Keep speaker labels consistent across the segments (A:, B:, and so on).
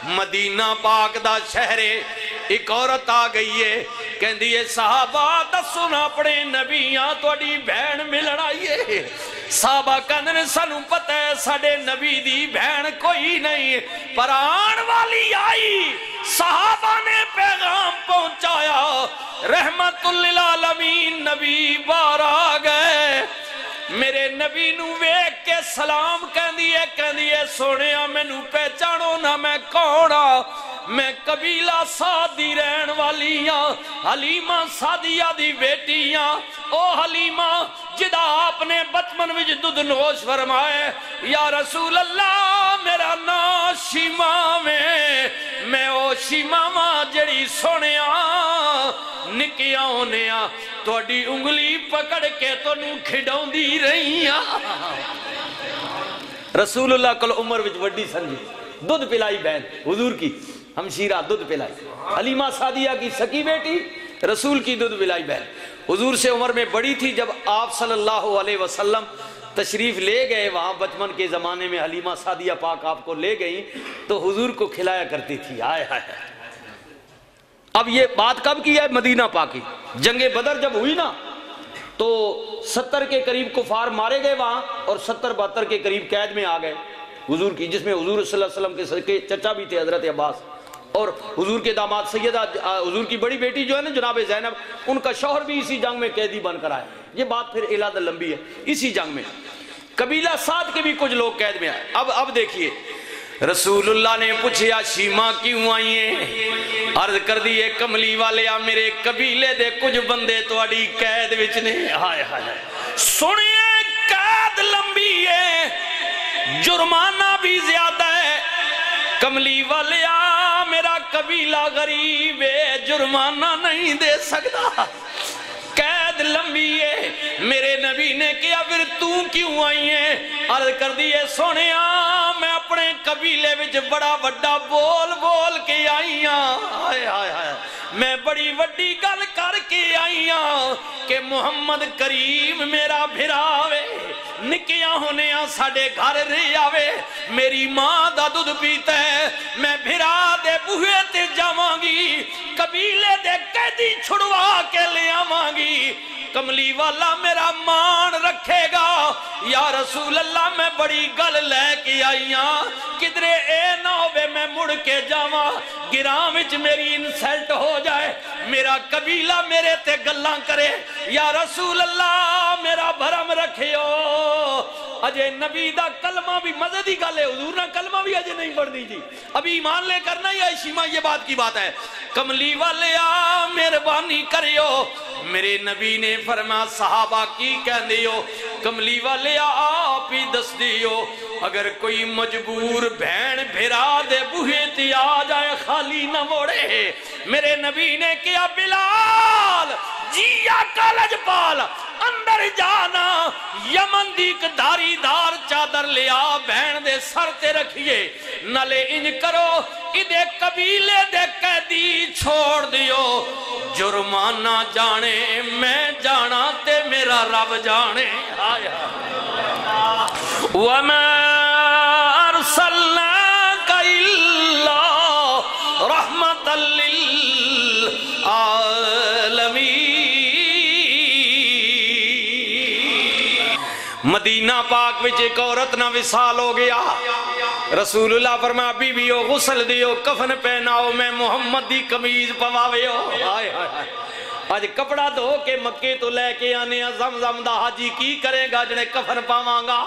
A: مدینہ پاک دا شہرے ایک عورت آ گئی ہے کہندی ہے صحابہ دسو نا اپنے نبیاں توڑی بہن ملن آئیے صحابہ کہندے سانو پتہ ہے ساڈے نبی دی بہن کوئی نہیں پر آن والی آئی صحابہ نے پیغام پہنچایا رحمت للعالمین نبی بار آ گئے میرے نبی نو ویکھ کے سلام کہندی ہے سونیا مینوں پہچانو نہ میں کون ہاں میں قبیلہ سعد دی رہن والی ہاں حلیمہ سعدیہ دی بیٹی ہاں او حلیمہ جدا آپ نے بچپن وچ دودھ نوش فرمائے یا رسول اللہ میرا نام شیما میں او شیما ماں جڑی سونیا نکیاں ہونیاں توڑی انگلی پکڑ کے تو نو کھڑاؤں دی رہی رسول اللہ کل عمر وچ وڈی سنجی دودھ پلائی بہن حضور کی ہمشیرہ دودھ پلائی حلیمہ سعدیہ کی سکی بیٹی رسول کی دودھ پلائی بہن حضور سے عمر میں بڑی تھی جب آپ صلی اللہ علیہ وسلم تشریف لے گئے وہاں بچپن کے زمانے میں حلیمہ سعدیہ پاک آپ کو لے گئی تو حضور کو کھلایا کرتی تھی آئے آئے اب یہ بات کب کی ہے مدینہ پاکی جنگ بدر جب ہوئی نا تو 70 کے قریب کفار مارے گئے وہاں اور 70-72 کے قریب قید میں آ گئے حضور کی جس میں حضور صلی اللہ علیہ وسلم کے چچا بھی تھے حضرت عباس اور حضور کے داماد سیدہ حضور کی بڑی بیٹی جو ہے نا جناب زینب ان کا شوہر بھی اسی جنگ میں قیدی بن کر آئے یہ بات پھر الاد لمبی ہے اسی جنگ میں قبیلہ سعد کے بھی کچھ لوگ قید میں آئے اب دیکھیے رسول اللہ نے پوچھیا شیما کیوں آئی ہیں عرض کر دیئے کملی والے میرے قبیلے دے کچھ بندے توڑی قید وچ نے ہائے ہائے سنیے قید لمبی ہے جرمانہ بھی زیادہ ہے کملی والے میرا قبیلہ غریب ہے جرمانہ نہیں دے سکتا قید لمبی ہے میرے نبی نے کیا پھر تو کیوں آئی ہے عرض کر دیئے سونے میں اپنے قبیلے وچ بڑا بڑا بول کے آئی ہاں میں بڑی وڈی گل کر کے آئی ہاں کہ محمد کریم میرا بھراوے نکیاں ہونے ساڑے گھر رہ آوے میری ماں دا دودھ پیتا ہے میں بھرا دے بوہے تے جاواں گی قبیلے دے قیدی چھڑوا کے لے آواں گی کملی والا میرا مان رکھے گا یا رسول اللہ میں بڑی گل لے کے آئیاں کدرے اے نہ ہوئے میں مڑ کے جاواں گرام وچ میری انسلٹ ہو جائے میرا قبیلہ میرے تے گلاں کرے یا رسول اللہ میرا بھرم رکھیو اجے نبی دا کلمہ بھی مزے دی گل ہے حضور نے کلمہ بھی اجے نہیں پڑھ دی جی ابھی ایمان لے کرنا یا شیما یہ بات کی بات ہے کملی والے مہربانی کریو میرے نبی نے فرمایا صحابہ کی کہہ دیو کملی والے آپ ہی دس دیو اگر کوئی مجبور بہن بھرا دے بوہے تی آ جائے خالی نہ موڑے میرے نبی نے کیا بلال جیا کالج پال اندر جانا یمن دیک داری دار چادر لیا بہن دے سر تے رکھیے نلے انج کرو ادھے قبیلے دے قیدی چھوڑ دیو جرمانہ جانے میں جانا تے میرا رب جانے وَمَا أَرْسَلْنَاكَ إِلَّا رَحْمَةً لِلْعَالَمِينَ مدینہ پاک وچ ایک عورت نہ وصال ہو گیا رسول اللہ فرمایا بی بیو غسل دیو کفن پہناؤ میں محمد دی قمیض پواویو آج کپڑا دھو کے مکے تو لے کے آنے زمزم دا حاجی کی کرے گا جنہیں کفن پاواں گا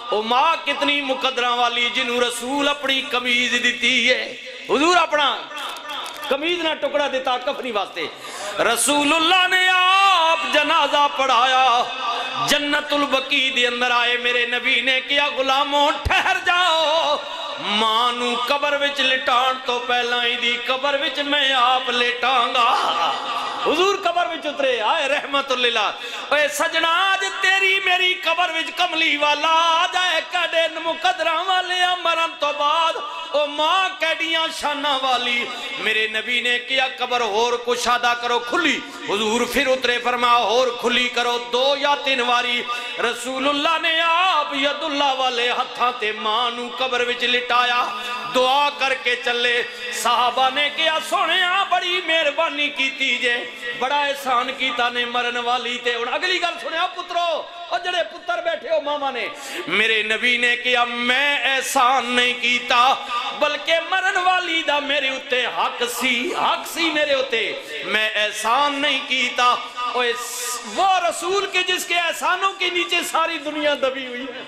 A: او ماں کتنی مقدرہ والی جنہوں رسول اپنی قمیض دیتی ہے حضور اپنا قمیض نہ ٹکڑا دیتا کفنی واسطے رسول اللہ نے آپ جنازہ پڑھایا جنت البقیع دے اندر آئے میرے نبی نے کیا غلاموں ٹھہر جاؤ مانو قبر وچ لٹان تو پہلا ہی دی قبر وچ میں آپ لٹاں گا حضور قبر وچ اترے آئے رحمت اللہ اے سجنا آج تیری میری قبر وچ کملی والا آ جائے کڑے مقدرہ والے مرن تو بعد او ماں کڑیاں شانہ والی میرے نبی نے کیا قبر اور کشادہ کرو کھلی حضور پھر اترے فرمایا اور کھلی کرو 2 یا 3 واری رسول اللہ نے آپ ید اللہ والے ہتھاں تے ماں نو قبر وچ لٹایا دعا کر کے چلے صحابہ نے کیا سونے بڑی مہربانی کیتی جے بڑا احسان کیتا نے مرن والی تے اور اگلی گل سنیا پترو اور جڑے پتر بیٹھے ہو ماما نے میرے نبی نے کیا میں احسان نہیں کیتا بلکہ مرن والی دا میرے اتے حق سی میرے اتے میں احسان نہیں کیتا وہ رسول کے جس کے احسانوں کے نیچے ساری دنیا دبی ہوئی ہے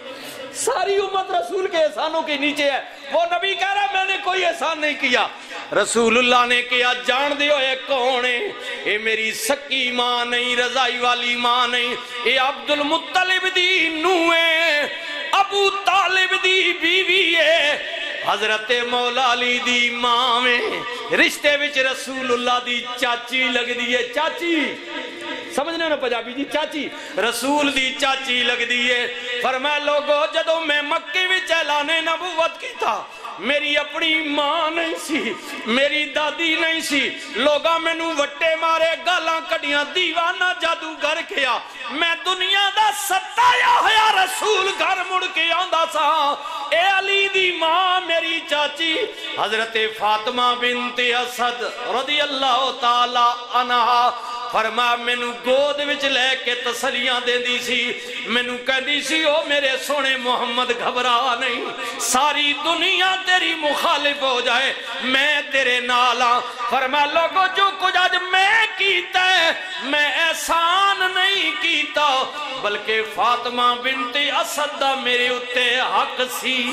A: ساری امت رسول کے احسانوں کے نیچے ہے وہ نبی کہہ رہا میں نے کوئی احسان نہیں کیا رسول اللہ نے کیا جان دیو اے کون ہے اے میری سکی ماں نہیں رضائی والی ماں نہیں اے عبد المطلب دی نوے ابو طالب دی بیوی ہے حضرت مولا علی دی ماں میں رشتے وچ رسول اللہ دی چاچی لگ دی ہے چاچی سمجھنے نا پنجابی جی چاچی رسول دی چاچی لگ دیئے فرمائے لوگو جدو میں مکے وچ اعلان نبوت کی تھا میری اپنی ماں نہیں سی میری دادی نہیں سی لوگا میں نو وٹے مارے گالاں کڑیاں دیوانہ جادوگر کیا میں دنیا دا ستایا ہویا رسول گھر مڑ کے آندہ سا اے علی دی ماں میری چاچی حضرت فاطمہ بنت اسد رضی اللہ تعالی عنہ فرما مینو گود وچ لے کے تسلیاں دے دی سی مینو کہندی سی او میرے سونے محمد گھبرا نہیں ساری دنیا تیری مخالف ہو جائے میں تیرے نالا فرما لوگو جو کچھ آج میں کیتا ہے میں احسان نہیں کیتا بلکہ فاطمہ بنت اسد دا میرے اتے حق سی